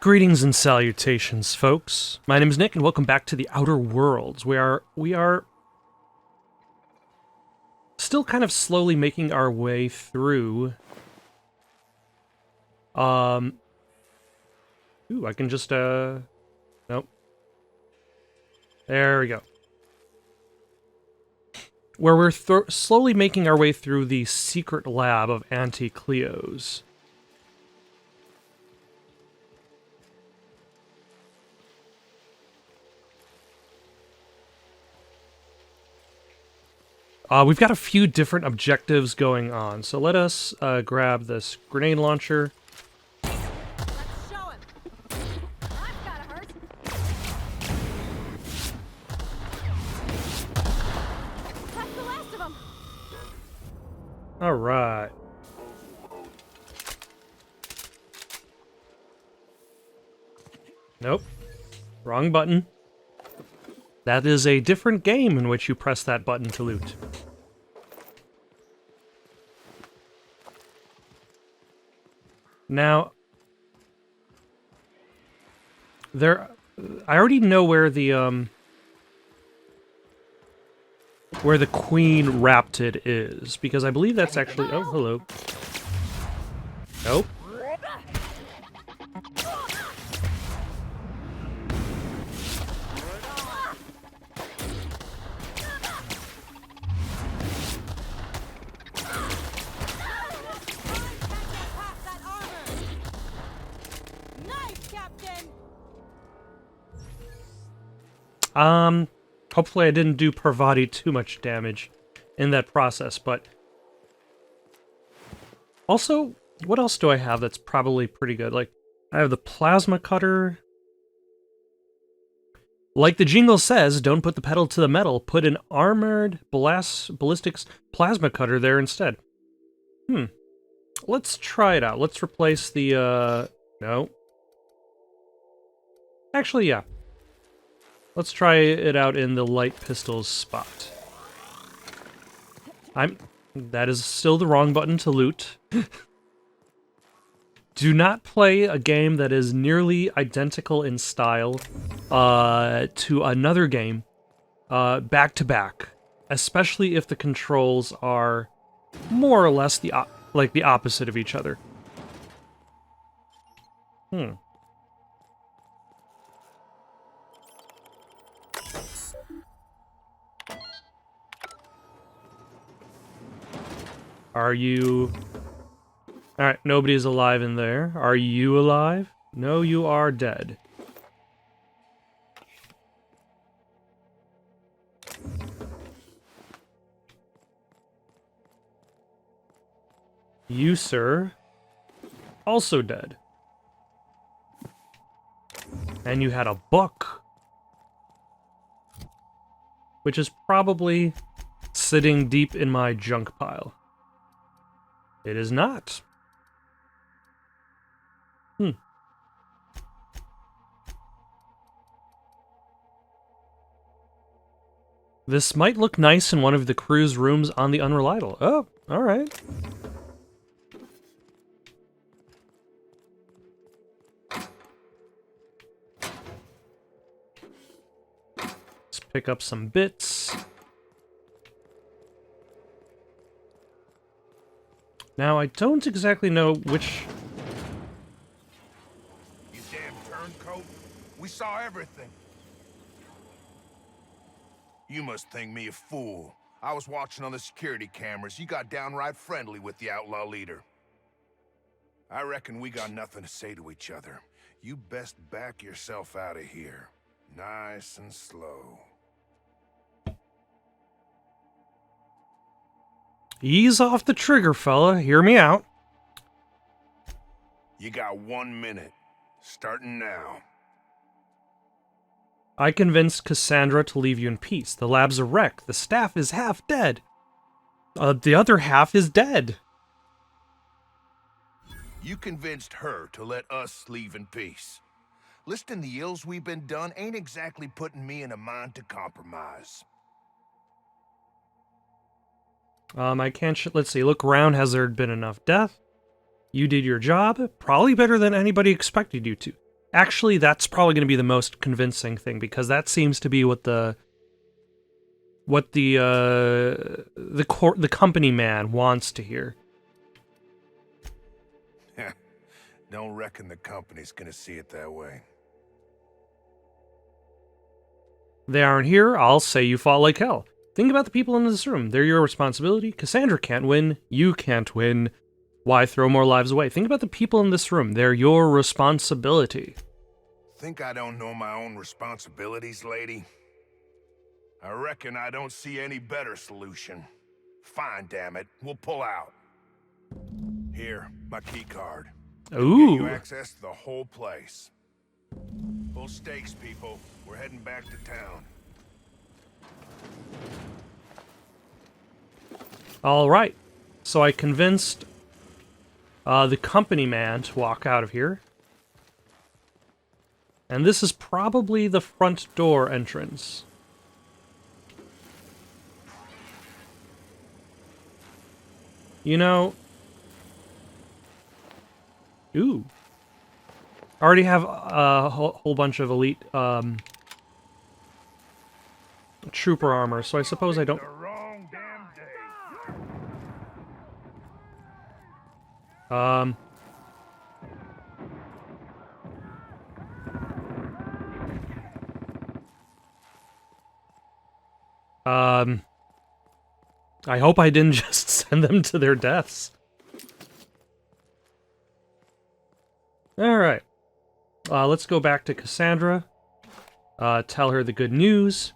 Greetings and salutations, folks. My name is Nick, and welcome back to the Outer Worlds. We are still kind of slowly making our way through. Ooh, I can just nope. There we go. Where we're slowly making our way through the secret lab of Auntie Cleo's. We've got a few different objectives going on, so let us grab this grenade launcher. Let's show him. That's gotta hurt. That's the last of them. All right. Nope. Wrong button. That is a different game in which you press that button to loot. Now, I already know where the Queen Raptid is, because I believe that's actually... Oh, hello. Nope. Hopefully I didn't do Parvati too much damage in that process, but... Also, what else do I have that's probably pretty good? Like, I have the plasma cutter. Like the jingle says, don't put the pedal to the metal, put an armored ballistics plasma cutter there instead. Let's try it out. Let's replace the, no. Actually, yeah. Let's try it out in the light pistols spot. That is still the wrong button to loot. Do not play a game that is nearly identical in style to another game back to back, especially if the controls are more or less the opposite of each other. Are you... Alright, nobody's alive in there. Are you alive? No, you are dead. You, sir, also dead. And you had a book. Which is probably sitting deep in my junk pile. It is not. This might look nice in one of the crew's rooms on the Unreliable. Oh, alright. Let's pick up some bits. Now, I don't exactly know which... You damn turncoat. We saw everything. You must think me a fool. I was watching on the security cameras. You got downright friendly with the outlaw leader. I reckon we got nothing to say to each other. You best back yourself out of here. Nice and slow. Ease off the trigger, fella. Hear me out. You got 1 minute. Starting now. I convinced Cassandra to leave you in peace. The lab's a wreck. The staff is half dead. The other half is dead. You convinced her to let us leave in peace. Listing the ills we've been done ain't exactly putting me in a mind to compromise. I can't... let's see. Look around. Has there been enough death? You did your job. Probably better than anybody expected you to. Actually, that's probably going to be the most convincing thing, because that seems to be what the company man wants to hear. Don't reckon the company's gonna see it that way. They aren't here, I'll say you fought like hell. Think about the people in this room. They're your responsibility. Cassandra can't win. You can't win. Why throw more lives away? Think about the people in this room. They're your responsibility. Think I don't know my own responsibilities, lady? I reckon I don't see any better solution. Fine, damn it. We'll pull out. Here, my key card. Ooh. Get you access to the whole place. Full stakes, people. We're heading back to town. All right. So I convinced the company man to walk out of here. And this is probably the front door entrance. You know... Ooh. I already have a whole bunch of elite trooper armor, so I suppose I don't... I hope I didn't just send them to their deaths. Alright. Let's go back to Cassandra. Tell her the good news.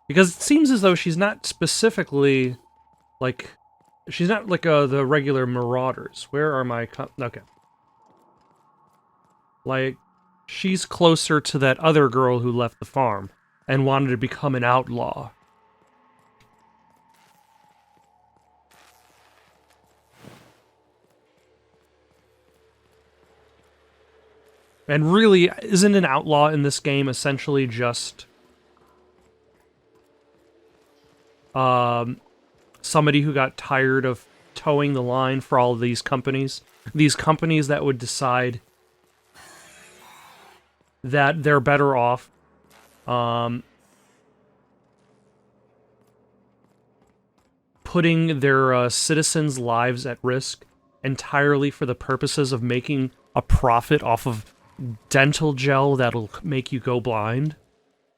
Because it seems as though she's not specifically, like... She's not like the regular marauders. Where are my... Okay. Like, she's closer to that other girl who left the farm and wanted to become an outlaw. And really, isn't an outlaw in this game essentially just somebody who got tired of towing the line for all of these companies? These companies that would decide that they're better off putting their citizens' lives at risk entirely for the purposes of making a profit off of dental gel that'll make you go blind?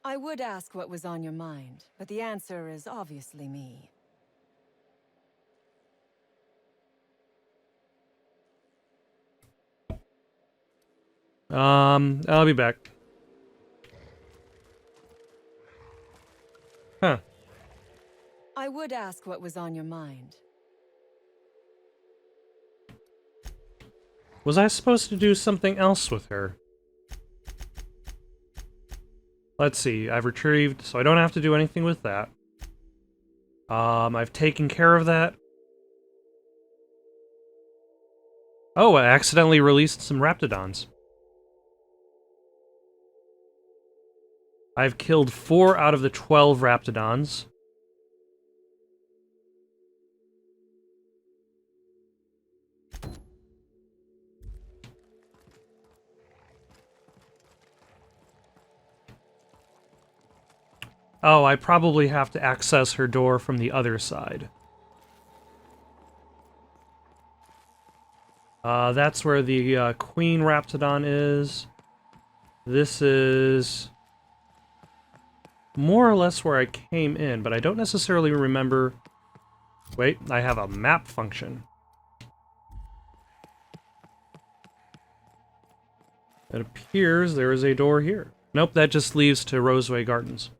I would ask what was on your mind, but the answer is obviously me. I'll be back. Huh. I would ask what was on your mind. Was I supposed to do something else with her? Let's see, I've retrieved, so I don't have to do anything with that. I've taken care of that. Oh, I accidentally released some Raptidons. I've killed 4 out of the 12 Raptidons. Oh, I probably have to access her door from the other side. That's where the Queen Raptidon is. This is more or less where I came in, but I don't necessarily remember... Wait, I have a map function. It appears there is a door here. Nope, that just leads to Roseway Gardens.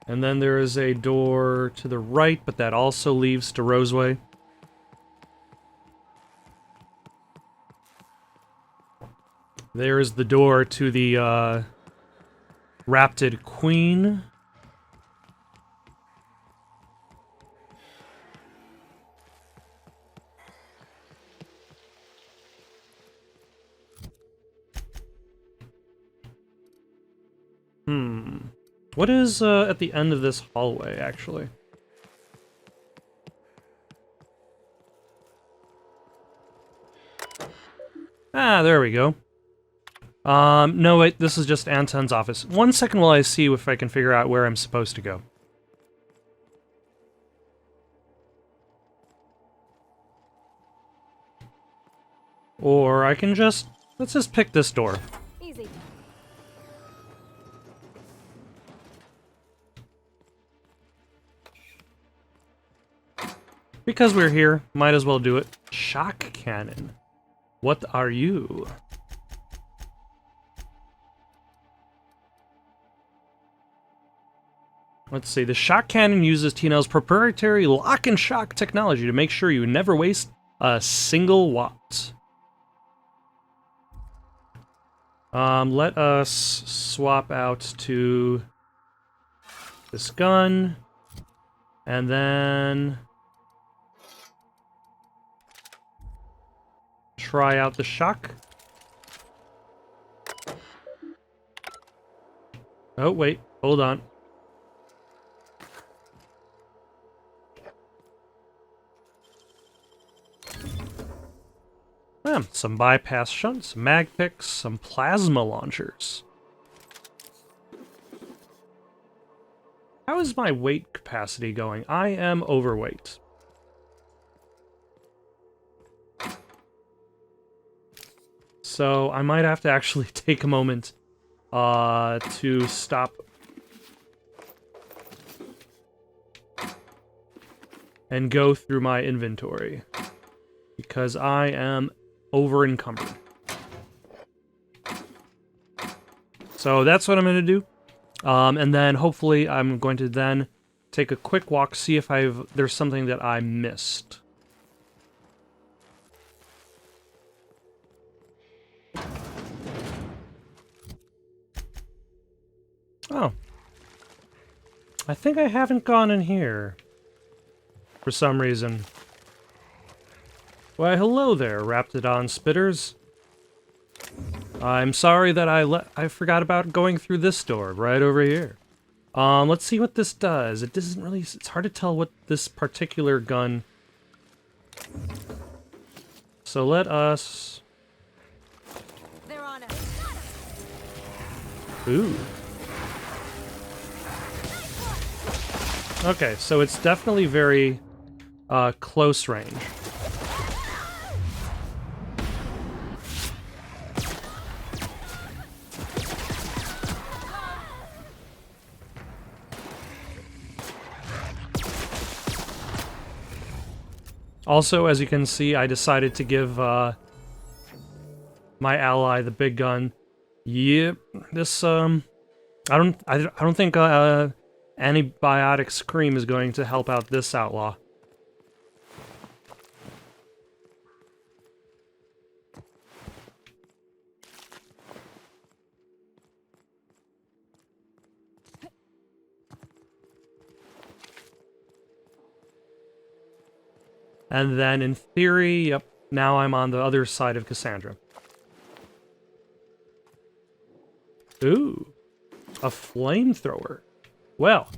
And then there is a door to the right, but that also leads to Roseway. There is the door to the Raptid Queen. What is at the end of this hallway, actually? Ah, there we go. No, wait, this is just Anton's office. 1 second while I see if I can figure out where I'm supposed to go. Or I can just... let's just pick this door. Easy. Because we're here, might as well do it. Shock cannon. What are you? Let's see. The shock cannon uses T&L's proprietary lock and shock technology to make sure you never waste a single watt. Let us swap out to this gun, and then try out the shock. Oh, wait, hold on. Some bypass shunts, some mag picks, some plasma launchers. How is my weight capacity going? I am overweight. So I might have to actually take a moment to stop and go through my inventory, because I am over encumbered. So that's what I'm going to do. And then hopefully I'm going to then take a quick walk, see if there's something that I missed. Oh. I think I haven't gone in here for some reason. Why, hello there, Raptidon Spitters. I'm sorry that I forgot about going through this door right over here. Let's see what this does. It doesn't really... it's hard to tell what this particular gun... So let us... They're on it. Ooh. Okay, so it's definitely very close range. Also, as you can see, I decided to give my ally the big gun. Yep, this I don't think antibiotic scream is going to help out this outlaw. And then, in theory, yep, now I'm on the other side of Cassandra. Ooh, a flamethrower. Well.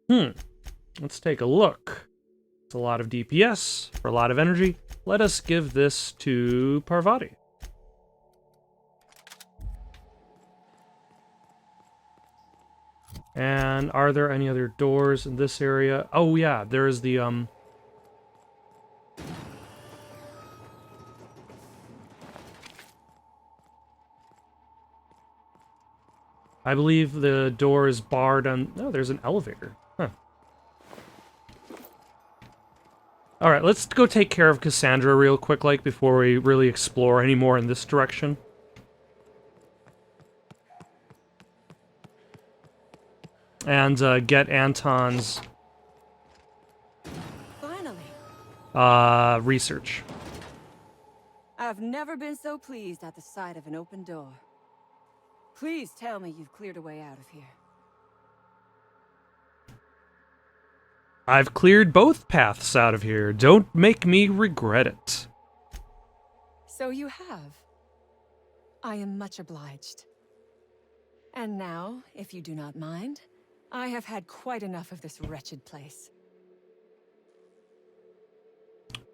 Let's take a look. It's a lot of DPS for a lot of energy. Let us give this to Parvati. And are there any other doors in this area? Oh yeah, there is the I believe the door is barred on... oh, there's an elevator. Huh. Alright, let's go take care of Cassandra real quick, like, before we really explore any more in this direction. And get Anton's Finally. Research. I've never been so pleased at the sight of an open door. Please tell me you've cleared a way out of here. I've cleared both paths out of here. Don't make me regret it. So you have. I am much obliged. And now, if you do not mind, I have had quite enough of this wretched place.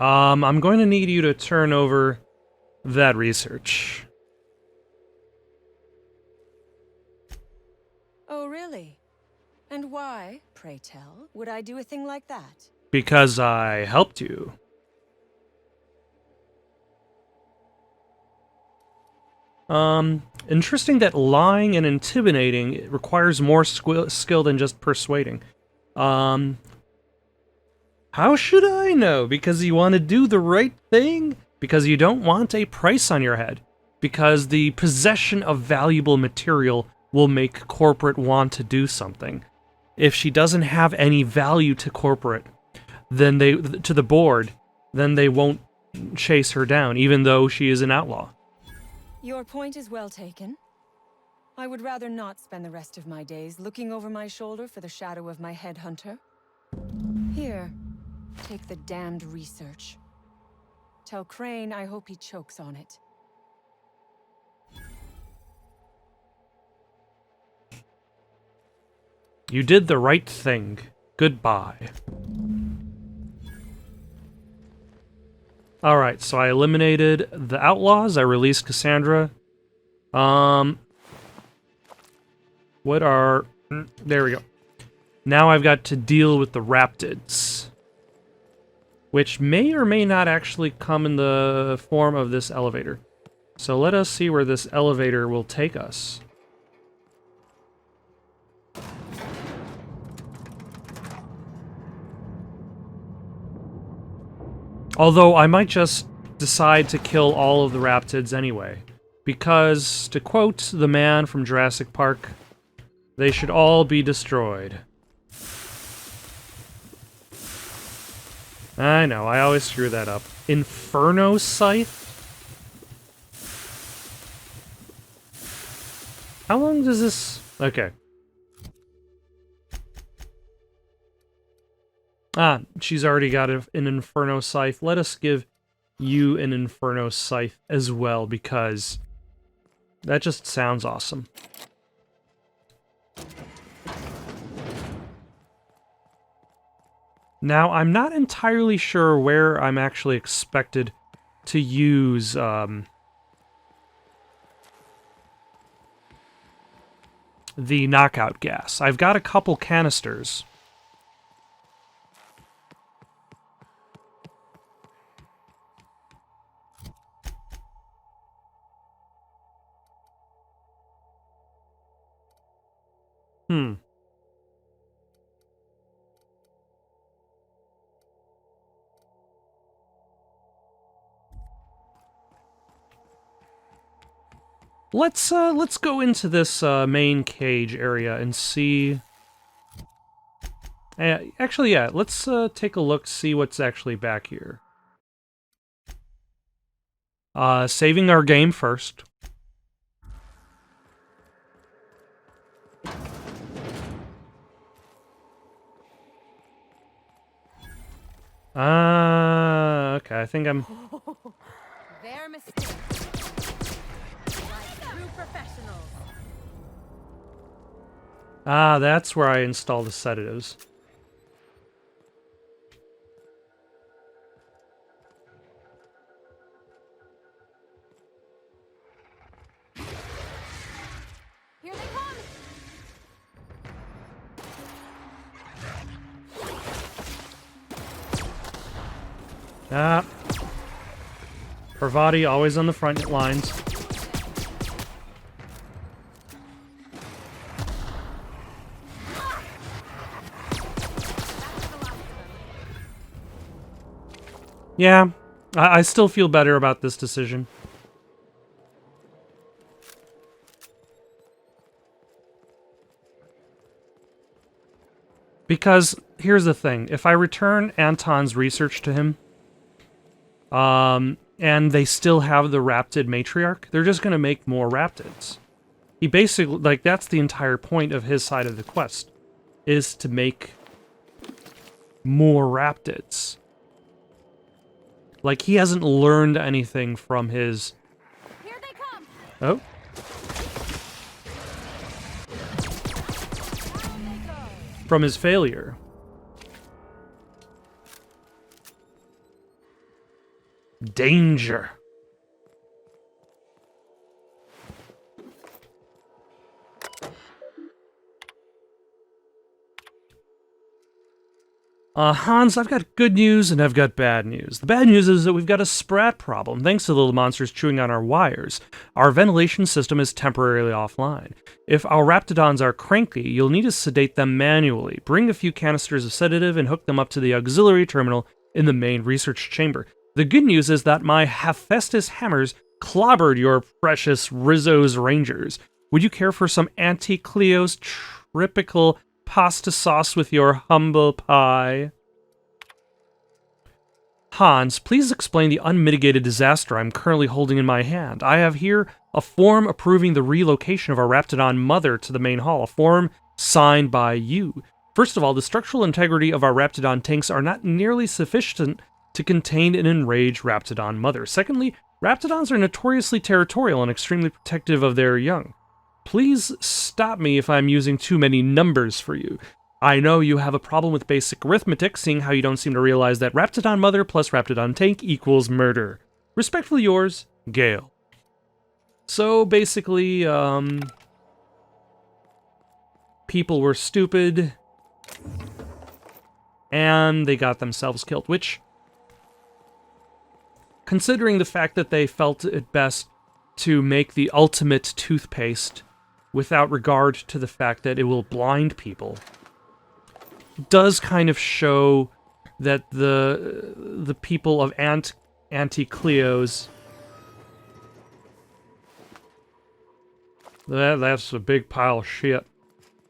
I'm going to need you to turn over that research. Oh, really? And why, pray tell, would I do a thing like that? Because I helped you. Interesting that lying and intimidating requires more skill than just persuading. How should I know? Because you want to do the right thing? Because you don't want a price on your head? Because the possession of valuable material will make corporate want to do something. If she doesn't have any value to corporate, then to the board, then they won't chase her down, even though she is an outlaw. Your point is well taken. I would rather not spend the rest of my days looking over my shoulder for the shadow of my headhunter. Here, take the damned research. Tell Crane I hope he chokes on it. You did the right thing. Goodbye. Alright, so I eliminated the outlaws, I released Cassandra. What are... There we go. Now I've got to deal with the Raptids. Which may or may not actually come in the form of this elevator. So let us see where this elevator will take us. Although I might just decide to kill all of the Raptids anyway. Because, to quote the man from Jurassic Park, they should all be destroyed. I know, I always screw that up. Inferno Scythe? How long does this... Okay. Ah, she's already got an Inferno Scythe. Let us give you an Inferno Scythe as well, because that just sounds awesome. Now, I'm not entirely sure where I'm actually expected to use, the knockout gas. I've got a couple canisters. Let's go into this main cage area and see. Actually, yeah, let's take a look, see what's actually back here. Saving our game first. Okay, I think I'm... Their mistake. Like true professionals. Ah, that's where I install the sedatives. Here they come. Ah. Parvati always on the front lines. Yeah, I still feel better about this decision. Because, here's the thing, if I return Anton's research to him, and they still have the Raptid Matriarch, they're just gonna make more Raptids. He basically, like, that's the entire point of his side of the quest, is to make more Raptids. Like, he hasn't learned anything from his... Here they come. Oh? Down they go. From his failure. Danger. Hans, I've got good news and I've got bad news. The bad news is that we've got a sprat problem. Thanks to the little monsters chewing on our wires, our ventilation system is temporarily offline. If our raptidons are cranky, you'll need to sedate them manually. Bring a few canisters of sedative and hook them up to the auxiliary terminal in the main research chamber. The good news is that my Hephaestus hammers clobbered your precious Rizzo's Rangers. Would you care for some Auntie Cleo's typical pasta sauce with your humble pie? Hans, please explain the unmitigated disaster I'm currently holding in my hand. I have here a form approving the relocation of our Raptidon mother to the main hall, a form signed by you. First of all, the structural integrity of our Raptidon tanks are not nearly sufficient to contain an enraged Raptidon mother. Secondly, Raptidons are notoriously territorial and extremely protective of their young. Please stop me if I'm using too many numbers for you. I know you have a problem with basic arithmetic, seeing how you don't seem to realize that Raptidon mother plus Raptidon tank equals murder. Respectfully yours, Gale. So basically, people were stupid, and they got themselves killed, which, considering the fact that they felt it best to make the ultimate toothpaste without regard to the fact that it will blind people, does kind of show that the people of Auntie Cleo's, that's a big pile of shit,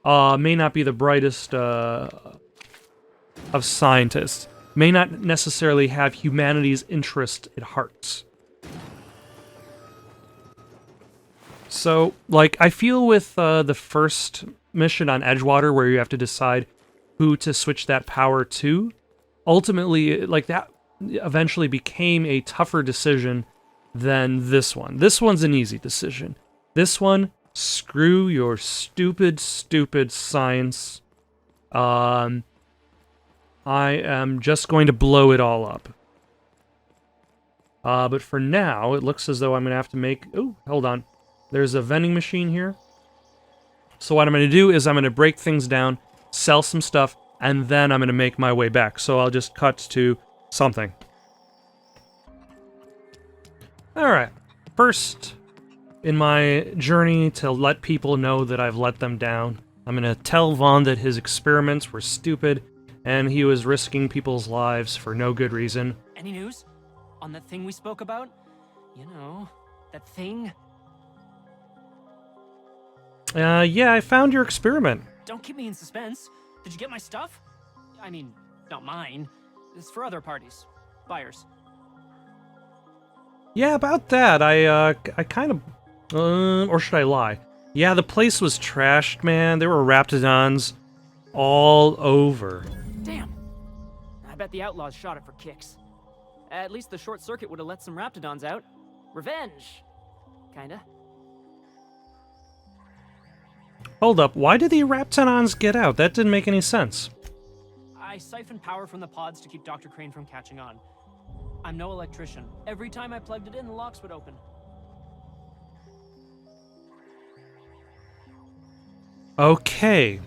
may not be the brightest of scientists, may not necessarily have humanity's interest at heart. So, like, I feel with the first mission on Edgewater, where you have to decide who to switch that power to, ultimately, like, that eventually became a tougher decision than this one. This one's an easy decision. This one, screw your stupid science. I am just going to blow it all up. But for now, it looks as though I'm going to have to make... Oh, hold on. There's a vending machine here. So what I'm going to do is I'm going to break things down, sell some stuff, and then I'm going to make my way back. So I'll just cut to something. Alright. First, in my journey to let people know that I've let them down, I'm going to tell Vaughn that his experiments were stupid, and he was risking people's lives for no good reason. Any news? On that thing we spoke about? You know, that thing? Yeah, I found your experiment. Don't keep me in suspense. Did you get my stuff? I mean, not mine. It's for other parties. Buyers. Yeah, about that, I kind of... or should I lie? Yeah, the place was trashed, man. There were Raptidons all over. Damn. I bet the outlaws shot it for kicks. At least the short circuit would have let some Raptidons out. Revenge. Kinda. Hold up, why did the Raptidons get out? That didn't make any sense. I siphoned power from the pods to keep Dr. Crane from catching on. I'm no electrician. Every time I plugged it in, the locks would open. Okay.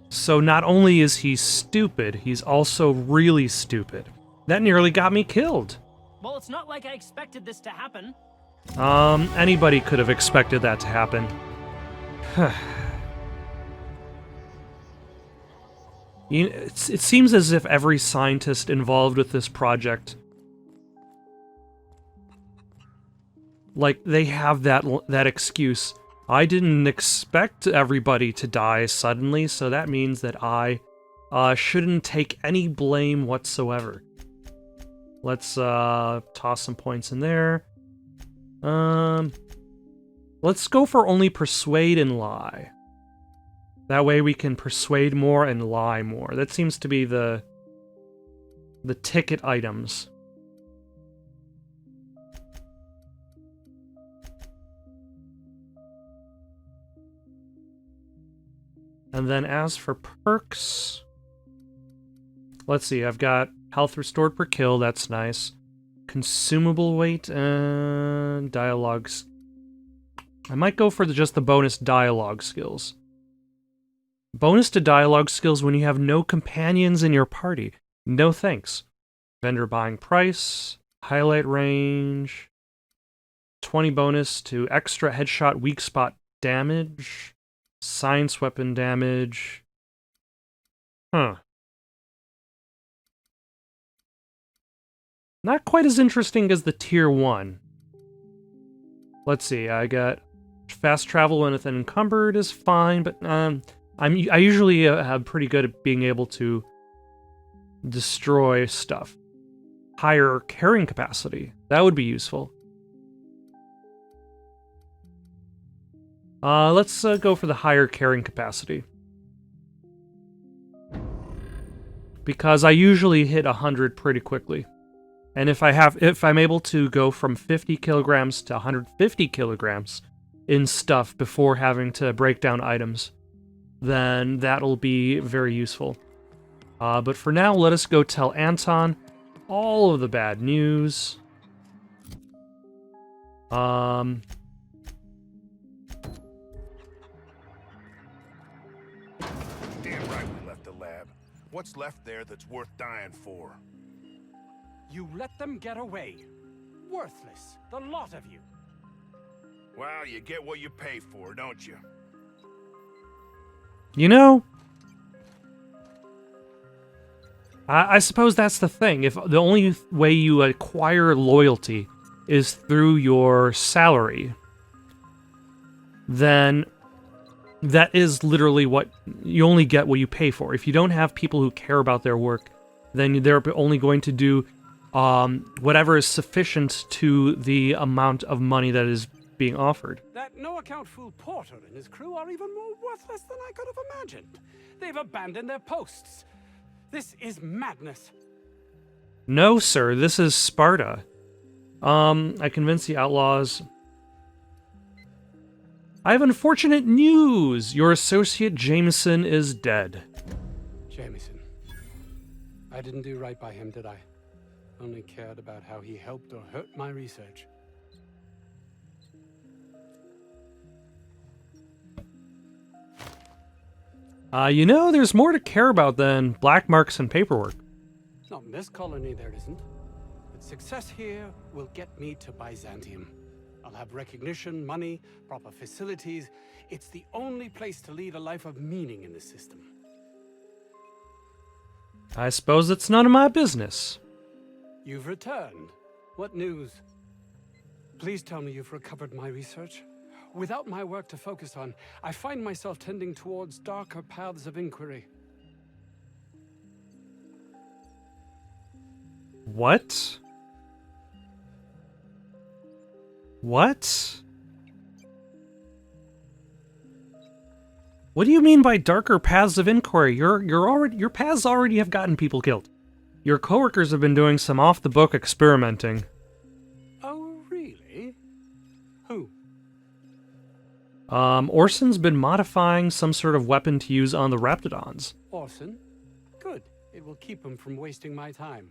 So not only is he stupid, he's also really stupid. That nearly got me killed. Well, it's not like I expected this to happen. Anybody could have expected that to happen. It seems as if every scientist involved with this project, like, they have that excuse. I didn't expect everybody to die suddenly, so that means that I shouldn't take any blame whatsoever. Let's toss some points in there. Let's go for only persuade and lie. That way we can persuade more and lie more. That seems to be the ticket items. And then as for perks, let's see, I've got health restored per kill, that's nice. Consumable weight and dialogues. I might go for just the bonus dialogue skills. Bonus to dialogue skills when you have no companions in your party. No thanks. Vendor buying price, highlight range, 20 bonus to extra headshot weak spot damage, science weapon damage. Huh. Not quite as interesting as the tier 1. Let's see, I got fast travel when it's encumbered is fine, but I usually have pretty good at being able to destroy stuff. Higher carrying capacity, that would be useful. Let's go for the higher carrying capacity. Because I usually hit 100 pretty quickly. And if I'm able to go from 50 kilograms to 150 kilograms in stuff before having to break down items, then that'll be very useful. But for now, let us go tell Anton all of the bad news. Damn right we left the lab. What's left there that's worth dying for? You let them get away. Worthless, the lot of you. Well, you get what you pay for, don't you? You know, I suppose that's the thing. If the only way you acquire loyalty is through your salary, then that is literally what you only get what you pay for. If you don't have people who care about their work, then they're only going to do whatever is sufficient to the amount of money that is being offered. That no-account fool Porter and his crew are even more worthless than I could have imagined. They've abandoned their posts. This is madness. No, sir, this is Sparta. I convinced the outlaws. I have unfortunate news! Your associate Jameson is dead. Jameson. I didn't do right by him, did I? Only cared about how he helped or hurt my research. You know, there's more to care about than black marks and paperwork. Not in this colony, there isn't. But success here will get me to Byzantium. I'll have recognition, money, proper facilities. It's the only place to lead a life of meaning in the system. I suppose it's none of my business. You've returned. What news? Please tell me you've recovered my research. Without my work to focus on, I find myself tending towards darker paths of inquiry. What? What? What do you mean by darker paths of inquiry? Your paths already have gotten people killed. Your coworkers have been doing some off-the-book experimenting. Oh, really? Who? Orson's been modifying some sort of weapon to use on the Raptidons. Orson? Good. It will keep him from wasting my time.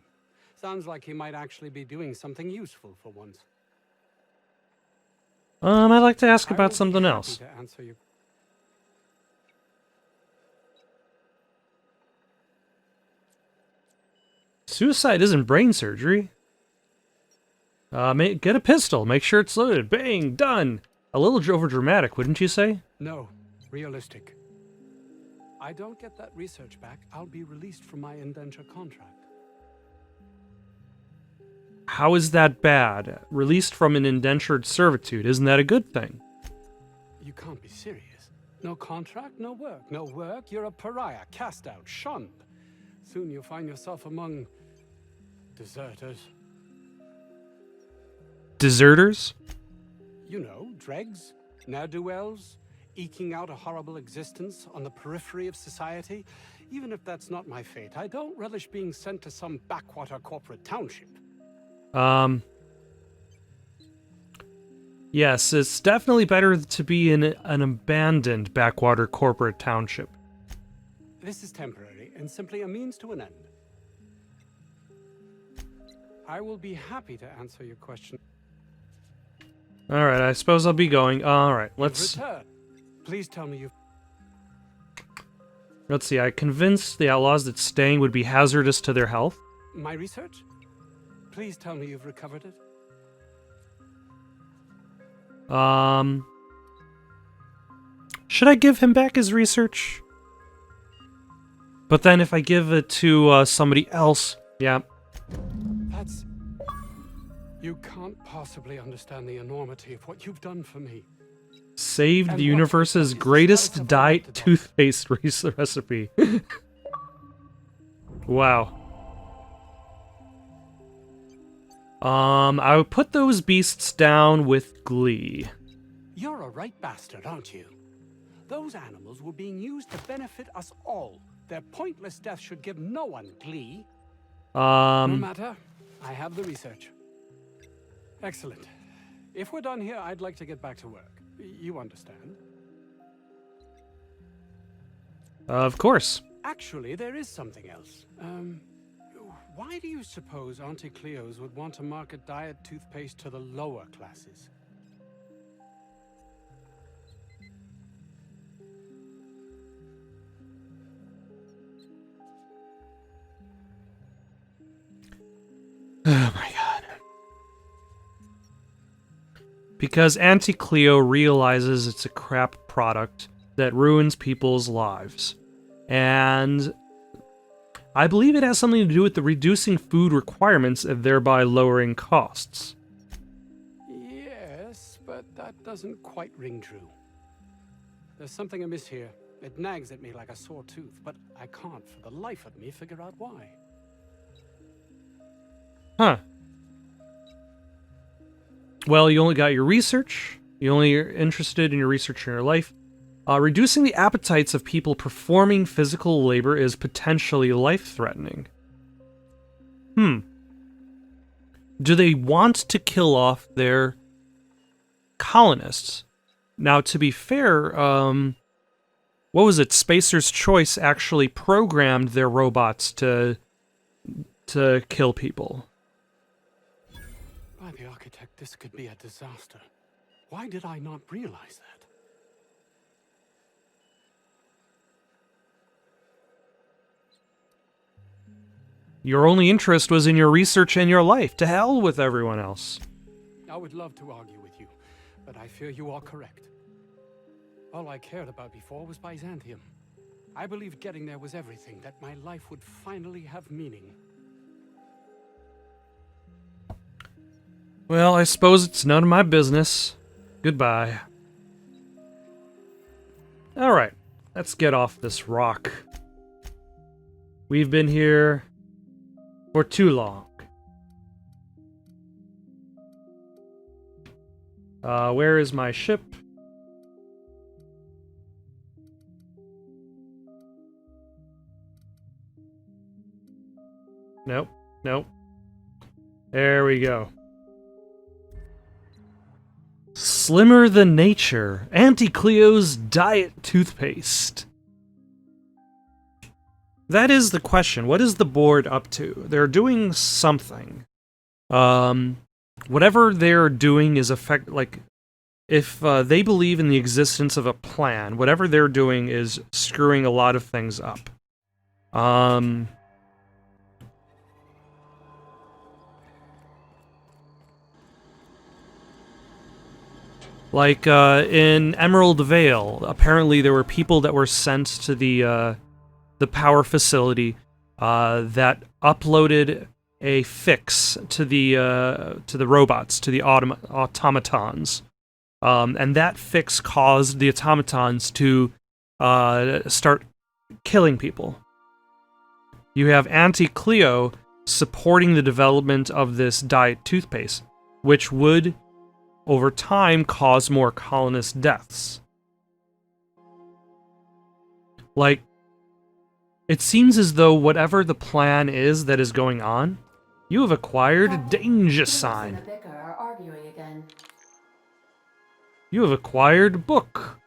Sounds like he might actually be doing something useful for once. I'd like to ask about something else. To answer your... Suicide isn't brain surgery. Get a pistol. Make sure it's loaded. Bang! Done! A little overdramatic, wouldn't you say? No. Realistic. I don't get that research back, I'll be released from my indenture contract. How is that bad? Released from an indentured servitude, isn't that a good thing? You can't be serious. No contract, no work. No work, you're a pariah, cast out, shunned. Soon you'll find yourself among... deserters. Deserters? You know, dregs, ne'er-do-wells, eking out a horrible existence on the periphery of society. Even if that's not my fate, I don't relish being sent to some backwater corporate township. Yes, it's definitely better to be in an abandoned backwater corporate township. This is temporary and simply a means to an end. I will be happy to answer your question. Alright, I suppose I'll be going. Alright, You've let's returned. Please tell me you've... see. I convinced the outlaws that staying would be hazardous to their health. My research? Please tell me you've recovered it. Should I give him back his research? But then if I give it to somebody else, yeah. That's... You can't possibly understand the enormity of what you've done for me. Saved And the what universe's is the status greatest of the diet antidote? toothpaste recipe. Wow. I would put those beasts down with glee. You're a right bastard, aren't you? Those animals were being used to benefit us all. Their pointless death should give no one glee. No matter. I have the research. Excellent. If we're done here, I'd like to get back to work. You understand? Of course. Actually, there is something else. Why do you suppose Auntie Cleo's would want to market diet toothpaste to the lower classes? Oh my god. Because Auntie Cleo realizes it's a crap product that ruins people's lives. And I believe it has something to do with the reducing food requirements and thereby lowering costs. Yes, but that doesn't quite ring true. There's something amiss here. It nags at me like a sore tooth, but I can't for the life of me figure out why. Huh. Well, you only got your research. You only are interested in your research in your life. Reducing the appetites of people performing physical labor is potentially life-threatening. Do they want to kill off their colonists? Now, to be fair, what was it? Spacer's Choice actually programmed their robots to kill people. By the architect, this could be a disaster. Why did I not realize that? Your only interest was in your research and your life. To hell with everyone else. I would love to argue with you, but I fear you are correct. All I cared about before was Byzantium. I believed getting there was everything, that my life would finally have meaning. Well, I suppose it's none of my business. Goodbye. Alright, let's get off this rock. We've been here for too long. Where is my ship? Nope, nope. There we go. Slimmer Than Nature, Auntie Cleo's diet toothpaste. That is the question. What is the board up to? They're doing something. Whatever they're doing is if they believe in the existence of a plan, whatever they're doing is screwing a lot of things up. Like, in Emerald Vale, apparently there were people that were sent to the power facility, that uploaded a fix to the robots, to the automatons. And that fix caused the automatons to, start killing people. You have Auntie Cleo supporting the development of this diet toothpaste, which would over time cause more colonist deaths. Like, it seems as though whatever the plan is that is going on, you have acquired danger sign. You have acquired book.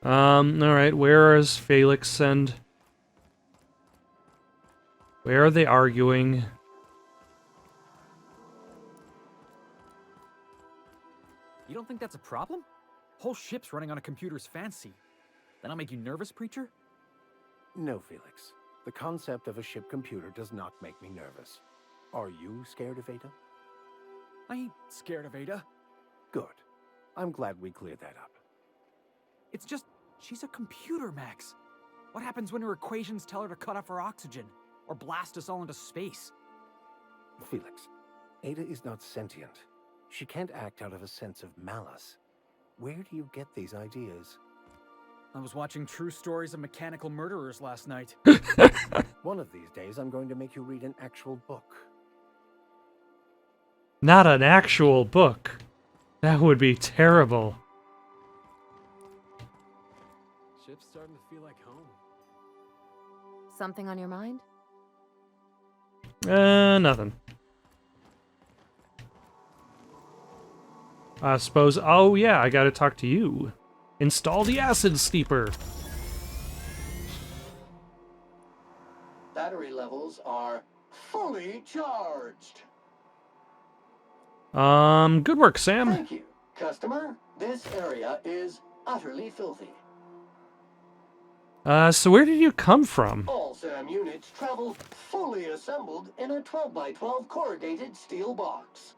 Alright, where is Felix and... Where are they arguing? don't think that's a problem? Whole ship's running on a computer's fancy. That'll make you nervous, Preacher? No, Felix. The concept of a ship computer does not make me nervous. Are you scared of Ada? I ain't scared of Ada. Good. I'm glad we cleared that up. It's just, she's a computer, Max. What happens when her equations tell her to cut off her oxygen? Or blast us all into space? Felix, Ada is not sentient. She can't act out of a sense of malice. Where do you get these ideas? I was watching True Stories of Mechanical Murderers last night. One of these days, I'm going to make you read an actual book. Not an actual book. That would be terrible. Ship's starting to feel like home. Something on your mind? Nothing. I suppose... Oh, yeah, I gotta talk to you. Install the acid steeper. Battery levels are fully charged. Good work, Sam. Thank you, customer. This area is utterly filthy. So where did you come from? All SAM units travel fully assembled in a 12x12 corrugated steel box.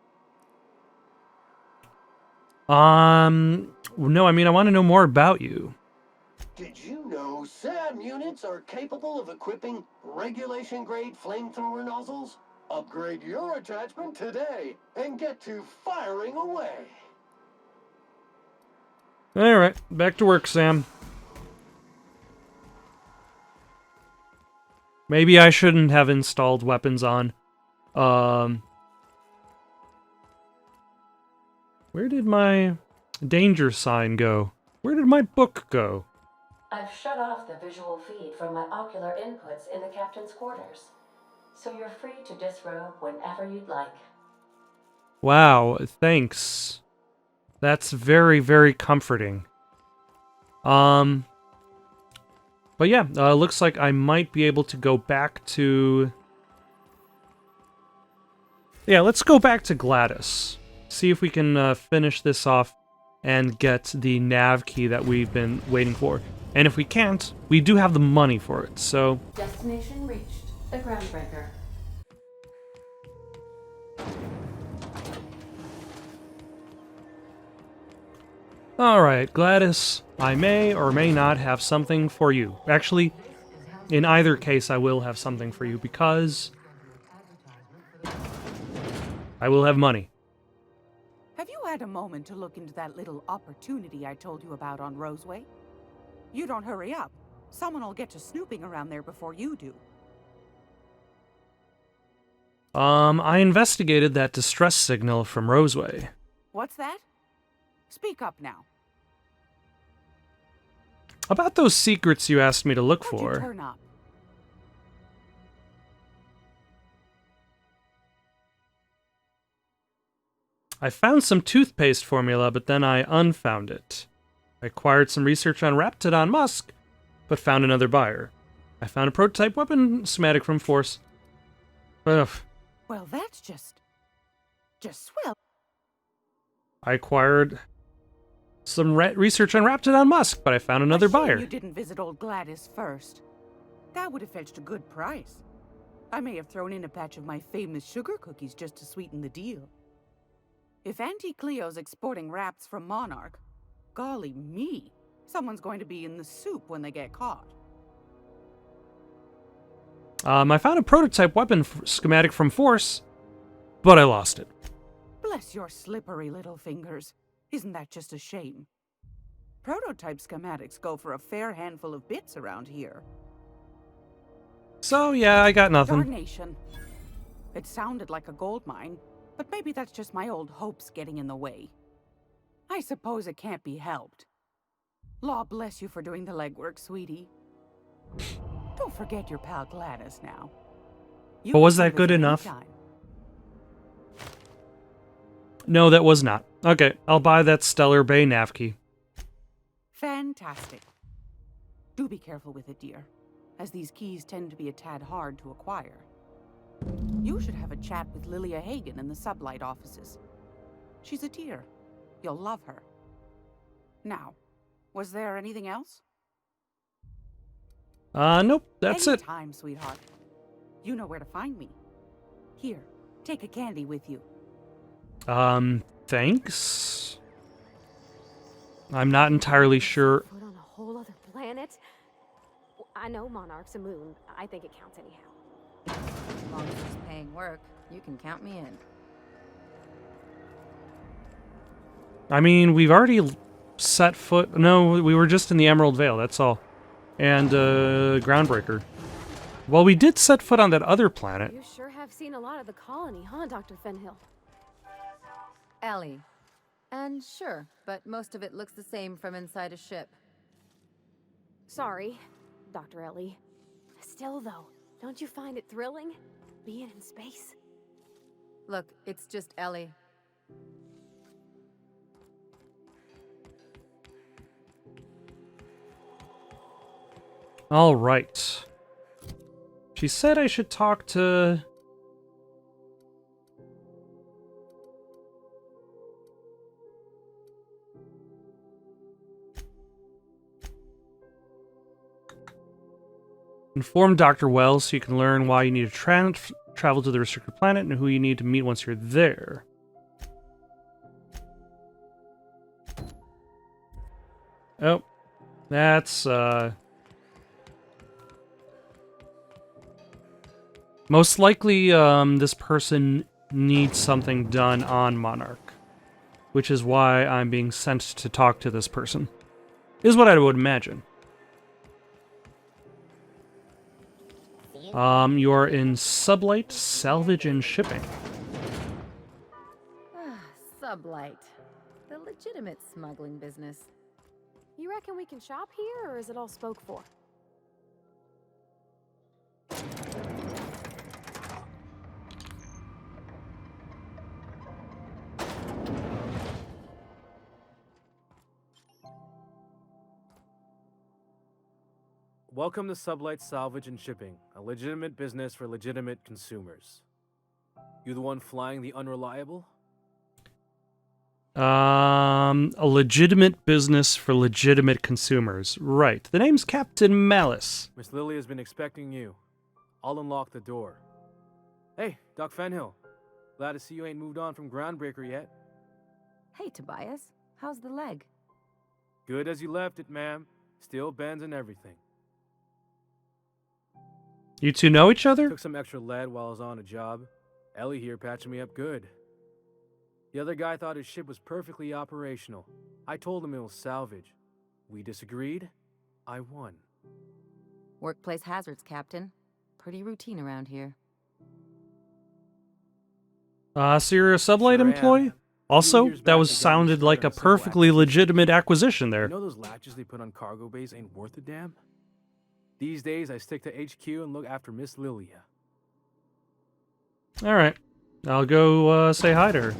No, I mean, I want to know more about you. Did you know SAM units are capable of equipping regulation-grade flamethrower nozzles? Upgrade your attachment today and get to firing away. Alright, back to work, Sam. Maybe I shouldn't have installed weapons on. Where did my danger sign go? Where did my book go? I've shut off the visual feed from my ocular inputs in the captain's quarters, so you're free to disrobe whenever you'd like. Wow, thanks. That's very, very comforting. But yeah, looks like I might be able to go back to... Yeah, let's go back to Gladys. See if we can finish this off and get the nav key that we've been waiting for. And if we can't, we do have the money for it, so... Destination reached. The Groundbreaker. Alright, Gladys, I may or may not have something for you. Actually, in either case, I will have something for you, because... I will have money. Have you had a moment to look into that little opportunity I told you about on Roseway? You don't hurry up. Someone will get to snooping around there before you do. I investigated that distress signal from Roseway. What's that? Speak up now. About those secrets you asked me to look What'd for. you turn up? I found some toothpaste formula, but then I unfound it. I acquired some research on Raptidon Musk, but found another buyer. I found a prototype weapon schematic from Force. Ugh. Well, that's just swell. I acquired some research on Raptidon Musk, but I found another A shame buyer. You didn't visit old Gladys first. That would have fetched a good price. I may have thrown in a batch of my famous sugar cookies just to sweeten the deal. If Auntie Cleo's exporting wraps from Monarch, golly me, someone's going to be in the soup when they get caught. I found a prototype weapon schematic from Force, but I lost it. Bless your slippery little fingers. Isn't that just a shame? Prototype schematics go for a fair handful of bits around here. So yeah, I got nothing. Darnation. It sounded like a gold mine, but maybe that's just my old hopes getting in the way. I suppose it can't be helped. Law bless you for doing the legwork, sweetie. Don't forget your pal Gladys now. But was that good enough? No, that was not. Okay, I'll buy that Stellar Bay nav key. Fantastic. Do be careful with it, dear, as these keys tend to be a tad hard to acquire. You should have a chat with Lilia Hagen in the sublight offices. She's a dear, You'll love her. Now, was there anything else? Nope, that's it. Anytime, sweetheart. You know where to find me. Here, take a candy with you. Thanks? I'm not entirely sure. Put on a whole other planet? I know Monarch's a moon. I think it counts anyhow. As long as it's paying work, you can count me in. I mean, we've already set foot... No, we were just in the Emerald Vale, that's all. And, Groundbreaker. Well, we did set foot on that other planet. You sure have seen a lot of the colony, huh, Dr. Fenhill? Ellie. And sure, but most of it looks the same from inside a ship. Sorry, Dr. Ellie. Still, though, don't you find it thrilling? Being in space? Look, it's just Ellie. All right. She said I should talk to... Inform Dr. Wells so you can learn why you need to travel to the restricted planet and who you need to meet once you're there. Oh. That's, most likely, this person needs something done on Monarch. Which is why I'm being sent to talk to this person. Is what I would imagine. You're in Sublight, Salvage, and Shipping. Sublight. The legitimate smuggling business. You reckon we can shop here, or is it all spoke for? Welcome to Sublight Salvage and Shipping, a legitimate business for legitimate consumers. You the one flying the Unreliable? A legitimate business for legitimate consumers. Right. The name's Captain Malice. Miss Lily has been expecting you. I'll unlock the door. Hey, Doc Fenhill. Glad to see you ain't moved on from Groundbreaker yet. Hey, Tobias. How's the leg? Good as you left it, ma'am. Still bends and everything. You two know each other? Took some extra lead while I was on a job. Ellie here patching me up good. The other guy thought his ship was perfectly operational. I told him it was salvage. We disagreed. I won. Workplace hazards, Captain. Pretty routine around here. So you're a Sublight employee? Also, that was sounded like a perfectly legitimate acquisition there. You know those latches they put on cargo bays ain't worth a damn? These days, I stick to HQ and look after Miss Lilia. Alright. I'll go say hi to her.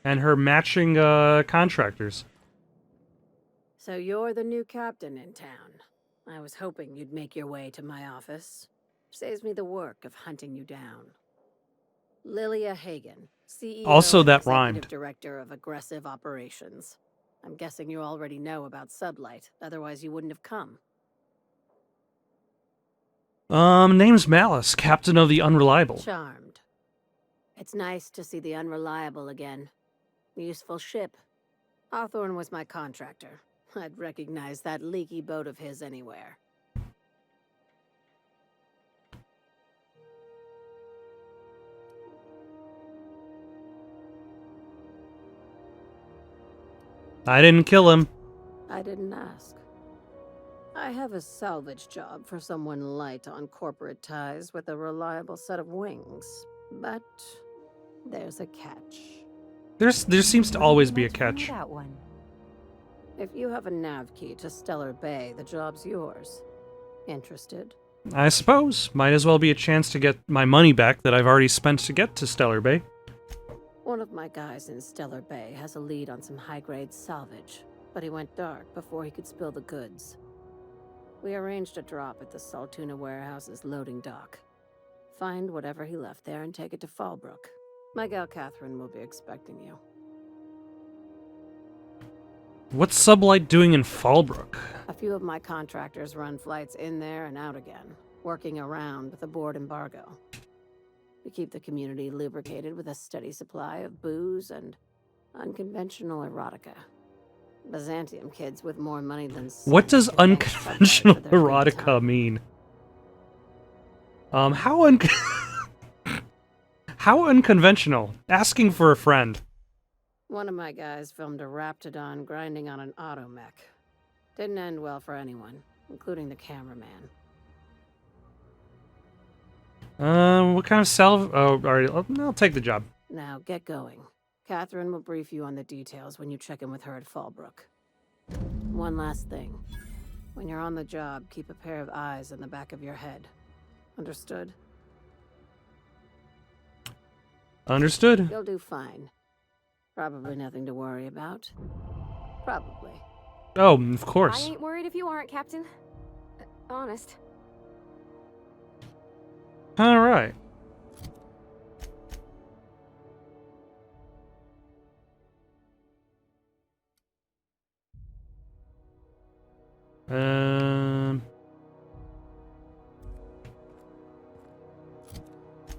And her matching contractors. So you're the new captain in town. I was hoping you'd make your way to my office. Saves me the work of hunting you down. Lilia Hagen, CEO Also, and that Executive rhymed. Director of Aggressive Operations. I'm guessing you already know about Sublight, otherwise you wouldn't have come. Name's Malice, Captain of the Unreliable. Charmed. It's nice to see the Unreliable again. Useful ship. Hawthorne was my contractor. I'd recognize that leaky boat of his anywhere. I didn't kill him. I didn't ask. I have a salvage job for someone light on corporate ties with a reliable set of wings. But there's a catch. There seems to always be a catch. That one. If you have a nav key to Stellar Bay, the job's yours. Interested? I suppose. Might as well be a chance to get my money back that I've already spent to get to Stellar Bay. One of my guys in Stellar Bay has a lead on some high-grade salvage, but he went dark before he could spill the goods. We arranged a drop at the Saltuna warehouse's loading dock. Find whatever he left there and take it to Fallbrook. My gal Catherine will be expecting you. What's Sublight doing in Fallbrook? A few of my contractors run flights in there and out again, working around with the board embargo. We keep the community lubricated with a steady supply of booze and unconventional erotica. Byzantium kids with more money than What does sense can thank unconventional Sublight for their free erotica time. mean? How unconventional? Asking for a friend. One of my guys filmed a Raptidon grinding on an automech. Didn't end well for anyone, including the cameraman. What kind of salve? Oh, alright, I'll take the job. Now get going. Catherine will brief you on the details when you check in with her at Fallbrook. One last thing. When you're on the job, keep a pair of eyes in the back of your head. Understood? Understood. You'll do fine. Probably nothing to worry about. Probably. Oh, of course. I ain't worried if you aren't, Captain. Honest. Alright.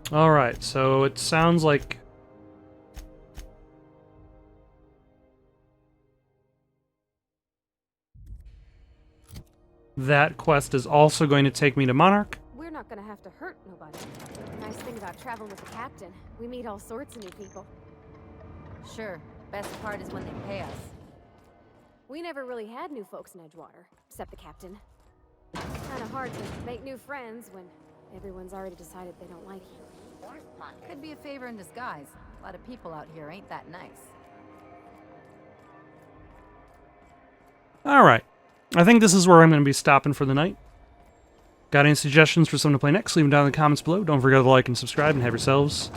Alright, so it sounds like that quest is also going to take me to Monarch. We're not gonna have to hurt nobody. Nice thing about traveling with the captain. We meet all sorts of new people. Sure. Best part is when they pay us. We never really had new folks in Edgewater, except the captain. Kinda hard to make new friends when everyone's already decided they don't like you. Could be a favor in disguise. A lot of people out here ain't that nice. Alright. I think this is where I'm going to be stopping for the night. Got any suggestions for someone to play next? Leave them down in the comments below. Don't forget to like and subscribe, and have yourselves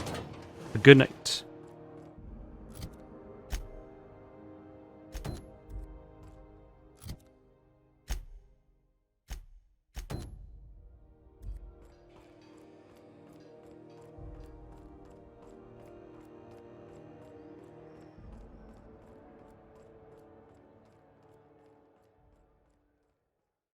a good night.